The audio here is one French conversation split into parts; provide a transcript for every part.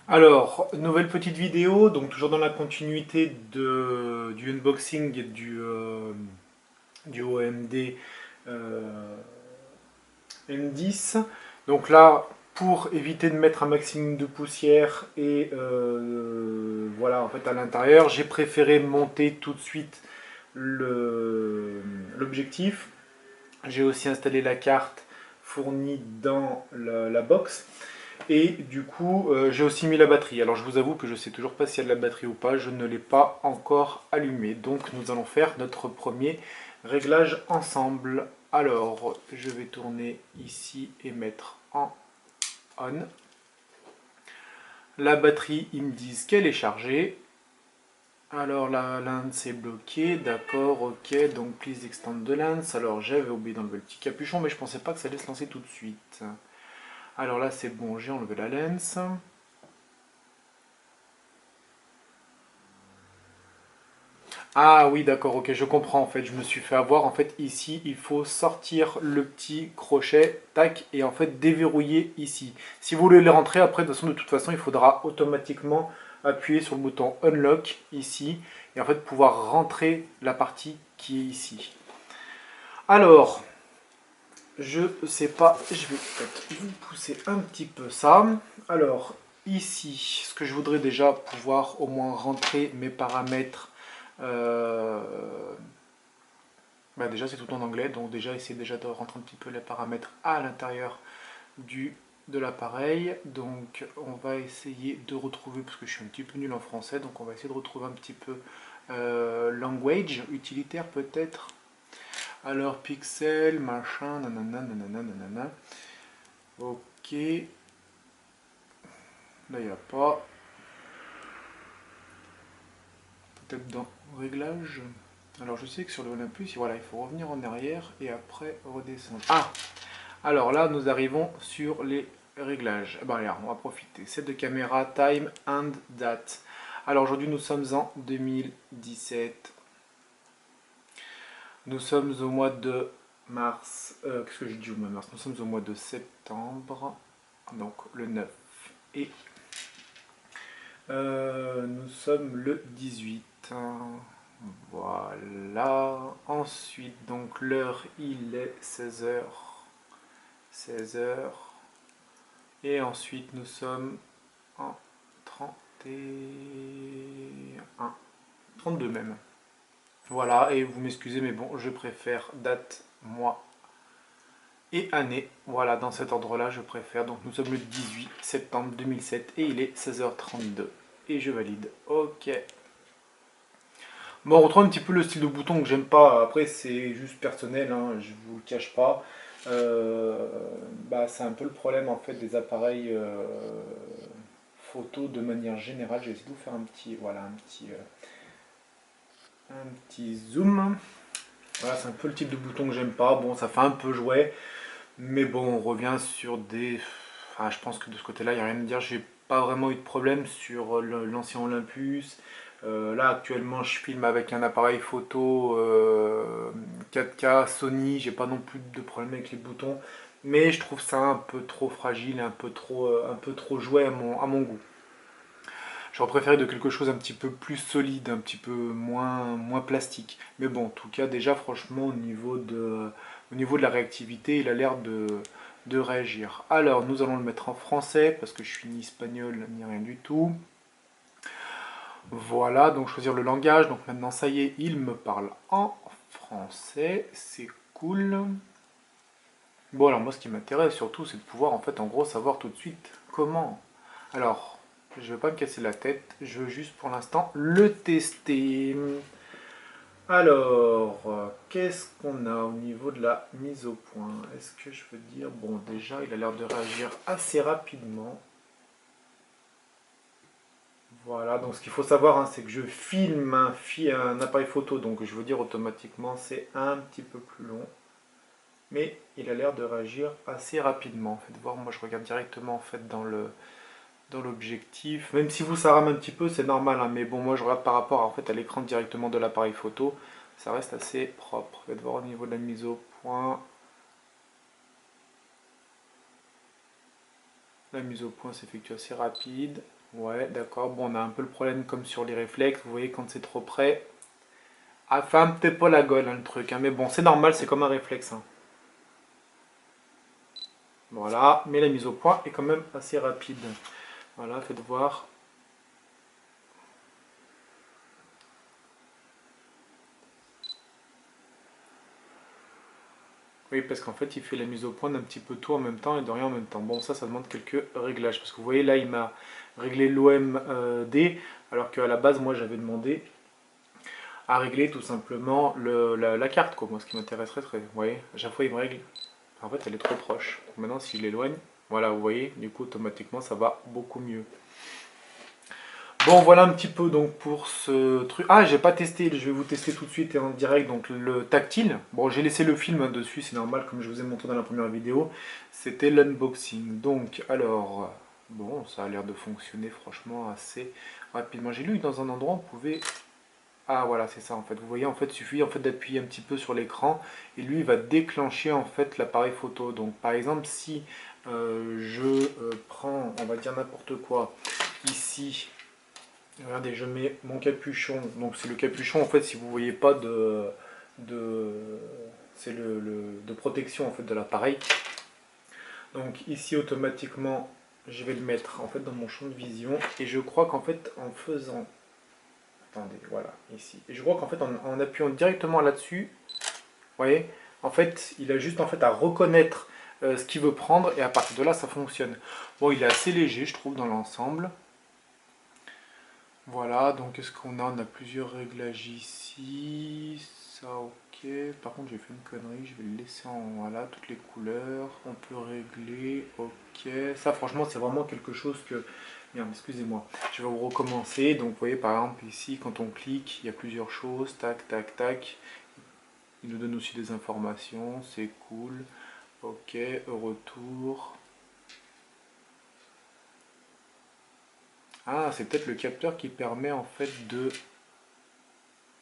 Alors, nouvelle petite vidéo, donc toujours dans la continuité du unboxing du OMD M10. Donc là, pour éviter de mettre un maximum de poussière et voilà, en fait à l'intérieur, j'ai préféré monter tout de suite l'objectif. J'ai aussi installé la carte fournie dans la box. Et du coup, j'ai aussi mis la batterie. Alors je vous avoue que je ne sais toujours pas s'il y a de la batterie ou pas. Je ne l'ai pas encore allumée. Donc nous allons faire notre premier réglage ensemble. Alors, je vais tourner ici et mettre en on. La batterie, ils me disent qu'elle est chargée. Alors la lens est bloquée, d'accord, ok, donc please extend the lens. Alors j'avais oublié d'enlever le petit capuchon, mais je pensais pas que ça allait se lancer tout de suite. Alors là c'est bon, j'ai enlevé la lens. Ah oui, d'accord, ok, je comprends en fait, je me suis fait avoir. En fait, ici, il faut sortir le petit crochet, tac, et en fait déverrouiller ici. Si vous voulez les rentrer, après, de toute façon, il faudra automatiquement appuyer sur le bouton Unlock ici, et en fait pouvoir rentrer la partie qui est ici. Alors, je sais pas, je vais peut-être vous pousser un petit peu ça. Alors, ici, ce que je voudrais déjà pouvoir au moins rentrer mes paramètres. euh, Bah déjà c'est tout en anglais, donc déjà essayer déjà de rentrer un petit peu les paramètres à l'intérieur de l'appareil. Donc on va essayer de retrouver, parce que je suis un petit peu nul en français, donc on va essayer de retrouver un petit peu language, utilitaire peut-être. Alors pixel, machin, nanana, nanana, nanana. Ok, là il n'y a pas. Peut-être dans réglage. Alors je sais que sur le Olympus, voilà, il faut revenir en arrière et après redescendre. Ah, alors là, nous arrivons sur les réglages. Bon, allez, on va profiter. Set de caméra, time and date. Alors aujourd'hui, nous sommes en 2017. Nous sommes au mois de mars. Qu'est-ce que je dis au mois de mars? Nous sommes au mois de septembre. Donc le 9. Et nous sommes le 18. Voilà. Ensuite, donc l'heure, il est 16 h. 16 h. Et ensuite, nous sommes en 31, 32 même. Voilà, et vous m'excusez, mais bon, je préfère date, mois et année. Voilà, dans cet ordre-là, je préfère. Donc nous sommes le 18 septembre 2007 et il est 16 h 32. Et je valide. Ok. Bon, on retrouve un petit peu le style de bouton que j'aime pas. Après, c'est juste personnel, hein, je vous le cache pas. Euh, Bah, c'est un peu le problème en fait des appareils photo de manière générale. Je vais essayer de vous faire un petit, voilà, un petit zoom. Voilà, c'est un peu le type de bouton que j'aime pas. Bon, ça fait un peu jouet, mais bon, on revient sur des. Enfin, je pense que de ce côté-là, il n'y a rien à dire. J'ai pas vraiment eu de problème sur l'ancien Olympus. Là, actuellement, je filme avec un appareil photo 4K Sony. J'ai pas non plus de problème avec les boutons, mais je trouve ça un peu trop fragile, un peu trop jouet à mon goût. J'aurais préféré de quelque chose un petit peu plus solide, un petit peu moins plastique. Mais bon, en tout cas, déjà, franchement, au niveau de la réactivité, il a l'air de réagir. Alors, nous allons le mettre en français, parce que je suis ni espagnol, ni rien du tout. Voilà, donc choisir le langage. Donc maintenant, ça y est, il me parle en français. C'est cool. Bon, alors moi, ce qui m'intéresse surtout, c'est de pouvoir, en fait, en gros, savoir tout de suite comment. Alors, je ne veux pas me casser la tête, je veux juste pour l'instant le tester. Alors, qu'est-ce qu'on a au niveau de la mise au point? Est-ce que je veux dire, bon, déjà, il a l'air de réagir assez rapidement. Voilà, donc ce qu'il faut savoir, hein, c'est que je filme un appareil photo, donc je veux dire automatiquement, c'est un petit peu plus long. Mais il a l'air de réagir assez rapidement. En fait, voir, moi je regarde directement en fait dans l'objectif. Même si vous ça rame un petit peu, c'est normal, hein, mais bon, moi je regarde par rapport en fait, à l'écran directement de l'appareil photo, ça reste assez propre. Faites voir au niveau de la mise au point. La mise au point s'effectue assez rapide. Ouais, d'accord. Bon, on a un peu le problème comme sur les réflexes. Vous voyez, quand c'est trop près, ah, fait un petit peu la gueule, hein, le truc, hein. Mais bon, c'est normal, c'est comme un réflexe, hein. Voilà, mais la mise au point est quand même assez rapide. Voilà, faites voir. Oui, parce qu'en fait, il fait la mise au point d'un petit peu tout en même temps et de rien en même temps. Bon, ça demande quelques réglages. Parce que vous voyez, là, il m'a réglé l'OMD, alors qu'à la base, moi, j'avais demandé à régler tout simplement la carte, quoi. Moi, ce qui m'intéresserait, vous voyez, à chaque fois, il me règle. En fait, elle est trop proche. Maintenant, s'il l'éloigne, voilà, vous voyez, du coup, automatiquement, ça va beaucoup mieux. Bon, voilà un petit peu donc pour ce truc. Ah, j'ai pas testé, je vais vous tester tout de suite et en direct donc le tactile. Bon, j'ai laissé le film hein, dessus, c'est normal, comme je vous ai montré dans la première vidéo. C'était l'unboxing. Donc, alors, bon, ça a l'air de fonctionner franchement assez rapidement. J'ai lu que dans un endroit, on pouvait. Ah, voilà, c'est ça en fait. Vous voyez, en fait, il suffit en fait d'appuyer un petit peu sur l'écran et lui, il va déclencher en fait l'appareil photo. Donc, par exemple, si je prends, on va dire n'importe quoi, ici. Regardez, je mets mon capuchon. Donc c'est le capuchon en fait si vous voyez pas de c'est de protection en fait de l'appareil. Donc ici automatiquement je vais le mettre en fait dans mon champ de vision et je crois qu'en fait en faisant attendez voilà ici et je crois qu'en fait en appuyant directement là-dessus, vous voyez, en fait il a juste en fait à reconnaître ce qu'il veut prendre et à partir de là ça fonctionne. Bon, il est assez léger je trouve dans l'ensemble. Voilà, donc qu'est-ce qu'on a? On a plusieurs réglages ici. Ça, ok. Par contre, j'ai fait une connerie. Je vais le laisser en. Voilà, toutes les couleurs. On peut régler. Ok. Ça, franchement, c'est vraiment quelque chose que. Merde, excusez-moi. Je vais vous recommencer. Donc, vous voyez, par exemple, ici, quand on clique, il y a plusieurs choses. Tac, tac, tac. Il nous donne aussi des informations. C'est cool. Ok, retour. Ah, c'est peut-être le capteur qui permet en fait de.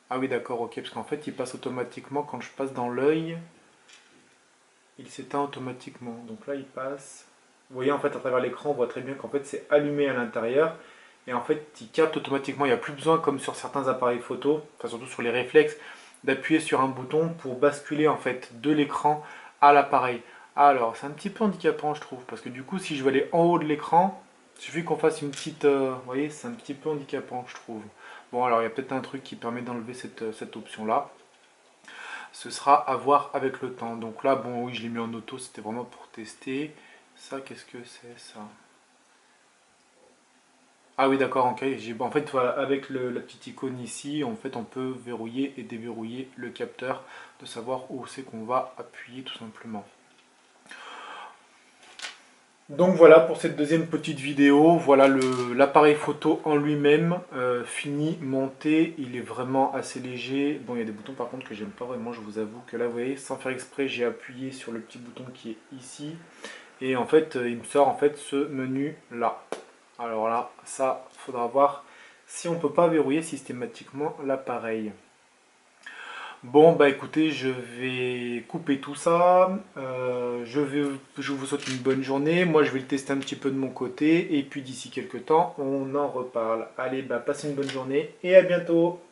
Ah oui, d'accord, ok, parce qu'en fait, il passe automatiquement, quand je passe dans l'œil, il s'éteint automatiquement. Donc là, il passe. Vous voyez, en fait, à travers l'écran, on voit très bien qu'en fait, c'est allumé à l'intérieur. Et en fait, il capte automatiquement. Il n'y a plus besoin, comme sur certains appareils photo, enfin surtout sur les réflexes, d'appuyer sur un bouton pour basculer en fait de l'écran à l'appareil. Alors, c'est un petit peu handicapant, je trouve, parce que du coup, si je veux aller en haut de l'écran, il suffit qu'on fasse une petite. Vous voyez, c'est un petit peu handicapant, je trouve. Bon, alors, il y a peut-être un truc qui permet d'enlever cette option-là. Ce sera à voir avec le temps. Donc là, bon, oui, je l'ai mis en auto, c'était vraiment pour tester. Ça, qu'est-ce que c'est, ça? Ah oui, d'accord, ok. En fait, voilà, avec la petite icône ici, en fait, on peut verrouiller et déverrouiller le capteur, de savoir où c'est qu'on va appuyer tout simplement. Donc voilà pour cette deuxième petite vidéo. Voilà l'appareil photo en lui-même, fini, monté. Il est vraiment assez léger. Bon, il y a des boutons par contre que j'aime pas vraiment, je vous avoue que là, vous voyez, sans faire exprès, j'ai appuyé sur le petit bouton qui est ici. Et en fait, il me sort en fait ce menu là. Alors là, ça, faudra voir si on peut pas verrouiller systématiquement l'appareil. Bon, bah écoutez, je vais couper tout ça. Je vous souhaite une bonne journée. Moi, je vais le tester un petit peu de mon côté. Et puis d'ici quelques temps, on en reparle. Allez, bah passez une bonne journée et à bientôt.